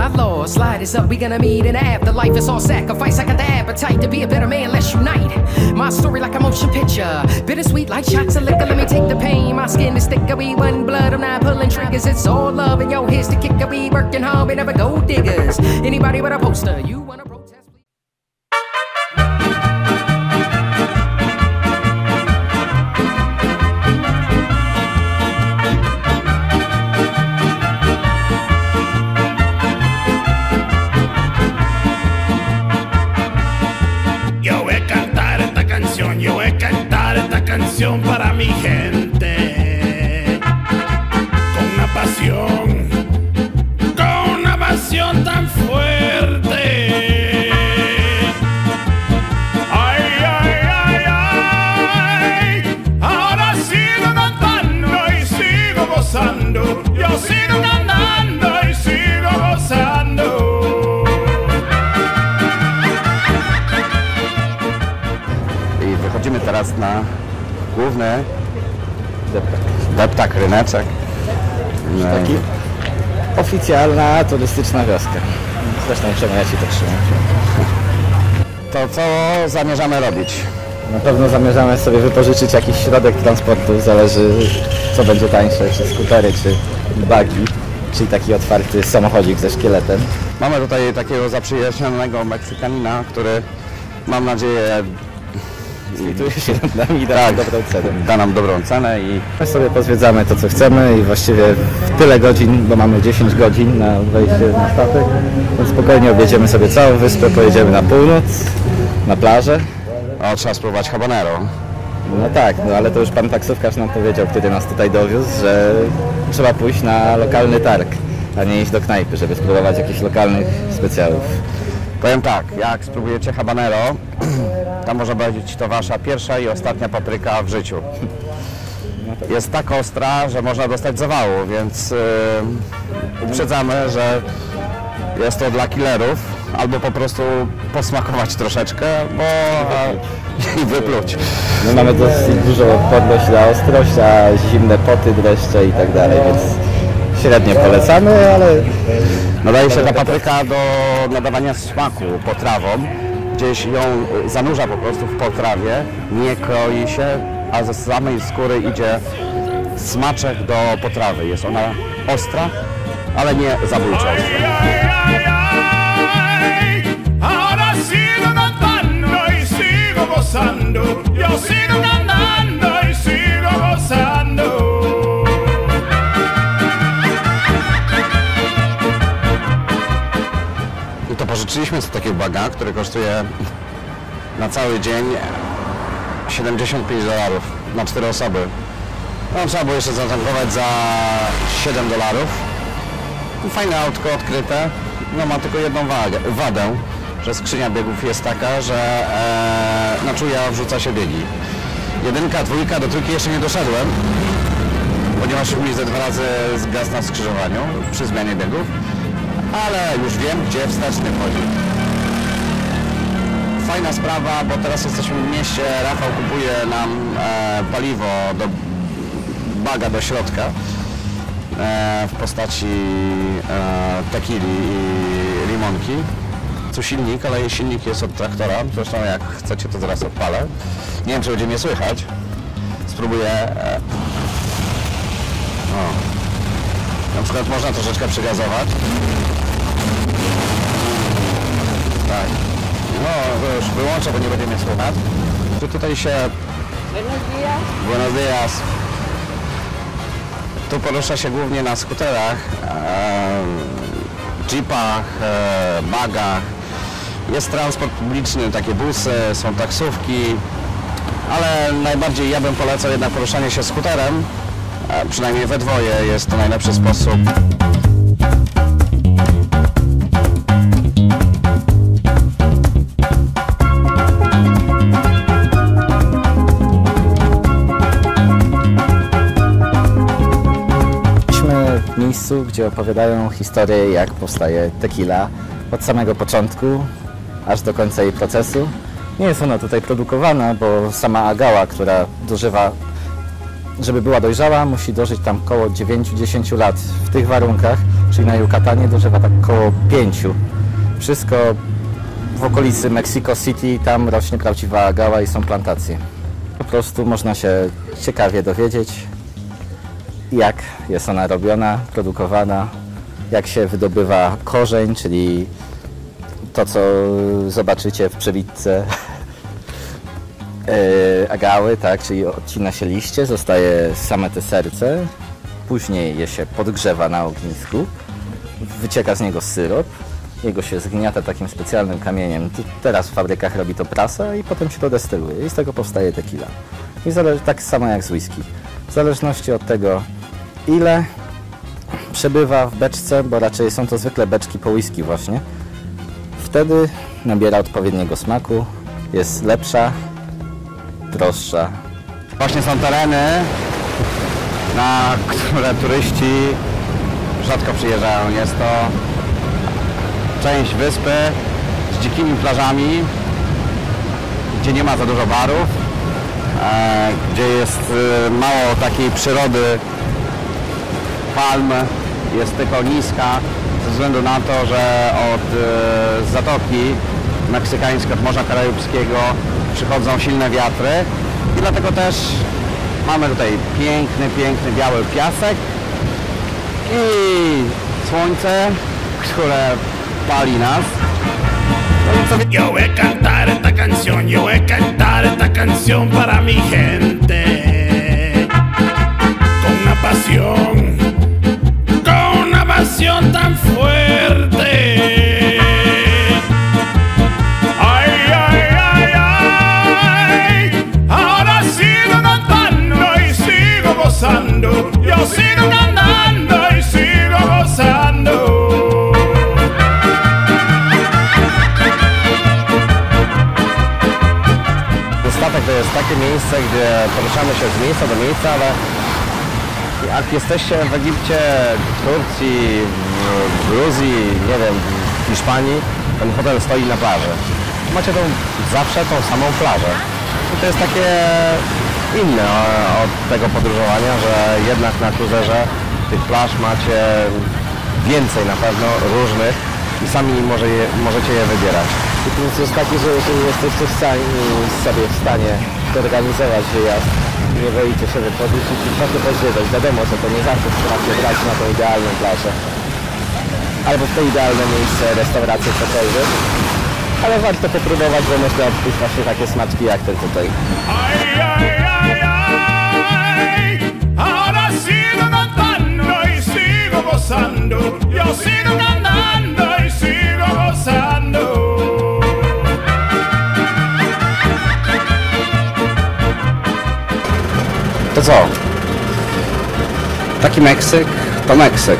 outlaw. Slide is up, we gonna meet in the afterlife. It's all sacrifice. I got the appetite to be a better man. Let's unite. My story like a motion picture, bittersweet like shots of liquor. Let me take the pain. My skin is thicker. We one blood. I'm not pulling triggers. It's all love, and yo, here's the kicker. We working hard. We never go diggers. Anybody with a poster, you wanna protest? Yo voy a cantar esta canción para mi gente, con una pasión tan fuerte. Ay, ay, ay, ay, ahora sigo cantando y sigo gozando, yo sigo cantando y sigo gozando. Wychodzimy teraz na główny deptak, ryneczek. Taki oficjalna turystyczna wioska. Zresztą czemu ja się to trzymam. To co zamierzamy robić? Na pewno zamierzamy sobie wypożyczyć jakiś środek transportu, zależy co będzie tańsze, czy skutery, czy buggy, czyli taki otwarty samochodzik ze szkieletem. Mamy tutaj takiego zaprzyjaźnionego Meksykanina, który mam nadzieję Zlituje się nad nami i da nam dobrą cenę. Da nam dobrą cenę i My sobie pozwiedzamy to co chcemy i właściwie w tyle godzin, bo mamy 10 godzin na wejście na statek, więc spokojnie objedziemy sobie całą wyspę, pojedziemy na północ, na plażę. o, trzeba spróbować habanero. No tak, no ale to już pan taksówkarz nam powiedział, który nas tutaj dowiózł, że trzeba pójść na lokalny targ, a nie iść do knajpy, żeby spróbować jakichś lokalnych specjalów. Powiem tak, jak spróbujecie habanero, to może być to wasza pierwsza i ostatnia papryka w życiu. Jest tak ostra, że można dostać zawału, więc uprzedzamy, że jest to dla killerów, albo po prostu posmakować troszeczkę, bo i wypluć. My mamy dosyć dużo podność na ostrość, a zimne poty, dreszcze i tak dalej, więc średnio polecamy, ale nadaje się ta papryka do nadawania smaku potrawom. Gdzieś ją zanurza po prostu w potrawie, nie kroi się, a ze samej skóry idzie smaczek do potrawy. Jest ona ostra, ale nie zabójcza. Ahora sigo cantando y sigo gozando, yo sigo cantando y sigo gozando. I to pożyczyliśmy sobie takiego baga, który kosztuje na cały dzień $75 na 4 osoby. No, trzeba było jeszcze zatankować za $7. Fajne autko odkryte, no ma tylko jedną wadę, że skrzynia biegów jest taka, że na czuja wrzuca się biegi. 1, 2, do 3 jeszcze nie doszedłem, ponieważ mi ze 2 razy zgasł na skrzyżowaniu przy zmianie biegów, ale już wiem, gdzie wsteczny wchodzi. Fajna sprawa, bo teraz jesteśmy w mieście, Rafał kupuje nam paliwo do baga do środka w postaci tequili i limonki. Tu silnik, ale silnik jest od traktora, zresztą jak chcecie to zaraz odpalę. Nie wiem, czy będzie mnie słychać. Spróbuję. Na przykład można troszeczkę przygazować. Tak. No, to już wyłączę, bo nie będzie mnie słychać. Tu tutaj się... Buenos días. Tu porusza się głównie na skuterach, jeepach, bagach. Jest transport publiczny, takie busy, są taksówki, ale najbardziej ja bym polecał jednak poruszanie się skuterem, przynajmniej we dwoje jest to najlepszy sposób. w miejscu, gdzie opowiadają historię, jak powstaje tequila od samego początku aż do końca jej procesu. Nie jest ona tutaj produkowana, bo sama agała, która dożywa, żeby była dojrzała, musi dożyć tam około 9-10 lat w tych warunkach, czyli na Yucatanie dożywa tak około 5. Wszystko w okolicy Mexico City, tam rośnie prawdziwa agała i są plantacje. Po prostu można się ciekawie dowiedzieć, jak jest ona robiona, produkowana, jak się wydobywa korzeń, czyli to, co zobaczycie w przebitce agały, tak, czyli odcina się liście, zostaje same te serce, później je się podgrzewa na ognisku, wycieka z niego syrop, jego się zgniata takim specjalnym kamieniem. Teraz w fabrykach robi to prasa i potem się to destyluje i z tego powstaje tequila. I tak samo jak z whisky. W zależności od tego, ile przebywa w beczce, bo raczej są to zwykle beczki po whisky właśnie, wtedy nabiera odpowiedniego smaku, jest lepsza, droższa. Właśnie są tereny, na które turyści rzadko przyjeżdżają. Jest to część wyspy z dzikimi plażami, gdzie nie ma za dużo barów, gdzie jest mało takiej przyrody, palm, jest tylko niska, ze względu na to, że od Zatoki Meksykańskiej, od Morza Karaibskiego przychodzą silne wiatry i dlatego też mamy tutaj piękny biały piasek i słońce, które pali nas. Yo voy a cantar esta canción, yo voy a cantar esta canción para mi gente. Con una pasión tan fuerte. Ay, ay, ay, ay. Ahora sigo cantando y sigo gozando. Yo sigo cantando y sigo gozando. Statek to jest takie miejsce, gdzie poruszamy się z miejsca do miejsca, ale jak jesteście w Egipcie, w Turcji, w Gruzji, nie wiem, w Hiszpanii, ten hotel stoi na plaży. Macie tą zawsze tą samą plażę. I to jest takie inne od tego podróżowania, że jednak na cruiserze tych plaż macie więcej na pewno różnych i sami możecie je wybierać. I plus jest taki, że jeżeli jesteście sobie w stanie zorganizować wyjazd, nie boicie się wychodzić i trochę pożywać. Wiadomo, że to nie zawsze trzeba brać na tą idealną plażę. Albo w to idealne miejsce, restaurację, cokolwiek. Ale warto popróbować, bo można odkryć właśnie takie smaczki jak ten tutaj. Ay, ay, ay, ay. Ahora sigo cantando y sigo gozando. Yo sigo cantando y sigo gozando. To co? Taki Meksyk to Meksyk.